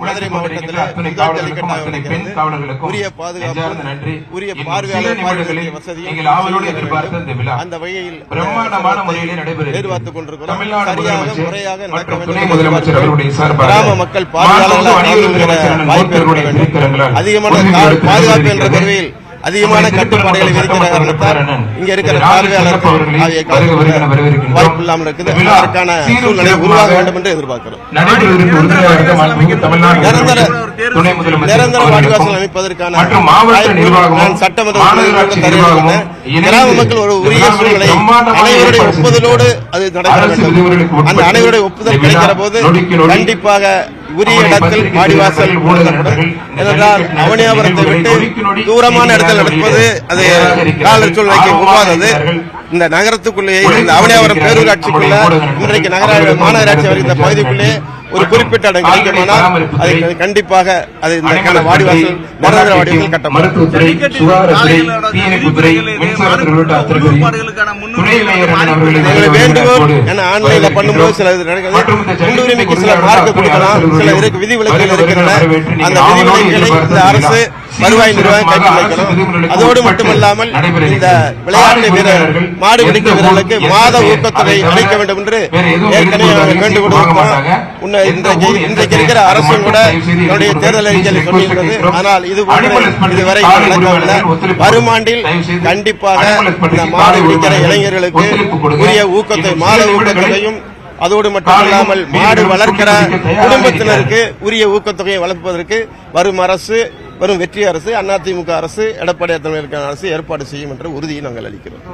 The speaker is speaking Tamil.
மதுரை மாவட்டத்தில் உரிய பாதுகாப்பு, உரிய பார்வையாளர் வசதி அந்த வகையில் எதிர்பார்த்துக் கொண்டிருக்கிறோம். சரியாக முறையாக நடக்க வேண்டும். கிராம மக்கள் பார்வையாளர்கள் அதிகமான பாதுகாப்பு என்ற கருவியில் அதிகமான கட்டுப்பாடுகளை விதிக்கிறார். இங்க இருக்கிற பார்வையாளர்கள் வாய்ப்பு இல்லாமல் இருக்குது. அதற்கான சூழ்நிலை உருவாக வேண்டும் என்று எதிர்பார்க்கிறோம். நிரந்தர வாடிவாசல் அமைப்பதற்கான சட்டமன்ற கிராம மக்கள் ஒரு உரிய சூழ்நிலை அனைவருடைய ஒப்புதலோடு அது நடைபெற வேண்டும். அந்த அனைவருடைய ஒப்புதல் கிடைக்கிற போது கண்டிப்பாக உரிய இடத்தில் வாடிவாசல் ஏனென்றால் அவனியாபுரத்தை விட்டு தூரமான இடத்தில் நடப்பது அது கால சூழ்நிலைக்கு ஒவ்வாதது. இந்த நகரத்துக்குள்ளேயே இந்த அவனியாபுரம் பேரூராட்சிக்குள்ள இன்றைக்கு மாநகராட்சி வருகின்ற பகுதிக்குள்ளே ஒரு குறிப்பிட்ட இடம் கிடைக்குமானால் அது கண்டிப்பாக அது இந்த வாடிவாசல் நிரந்தர வாடிவாசல் கட்டப்படும். வேண்டுகோள் என ஆன்லைன்ல பண்ணும்போது சில முன்னுரிமைக்கு சில மார்க் கொடுக்கலாம், சில விதி விலக்குகள் இருக்கின்றன. அந்த விதி விலக்குகளை இந்த அரசு வருவாய் நிர்வாகம் கைக்கு வைக்கணும். அதோடு மட்டுமல்லாமல் இந்த விளையாட்டு வீரர் மாடு பிடிக்கும் வீரர்களுக்கு மாத ஊக்கத்தொகை அளிக்க வேண்டும் என்று ஏற்கனவே வேண்டுகோள் கொடுத்தோம். இன்றைக்கு இருக்கிற அரசும் கூட என்னுடைய தேர்தல் அறிக்கையில் சொல்லியிருக்கிறது. ஆனால் இதுவரை நடக்கவில்லை. வரும் ஆண்டில் கண்டிப்பாக இந்த மாடு பிடிக்கிற இளைஞர்களுக்கு உரிய ஊக்கத்தை மாத ஊக்கத்தொகையும் அதோடு மட்டுமல்லாமல் மாடு வளர்க்கிற குடும்பத்தினருக்கு உரிய ஊக்கத்தொகையை வளர்ப்பதற்கு வரும் வெற்றி அரசு அதிமுக அரசு எடப்பாடி தலைமையிலான அரசு ஏற்பாடு செய்யும் என்ற உறுதியை நாங்கள் அளிக்கிறோம்.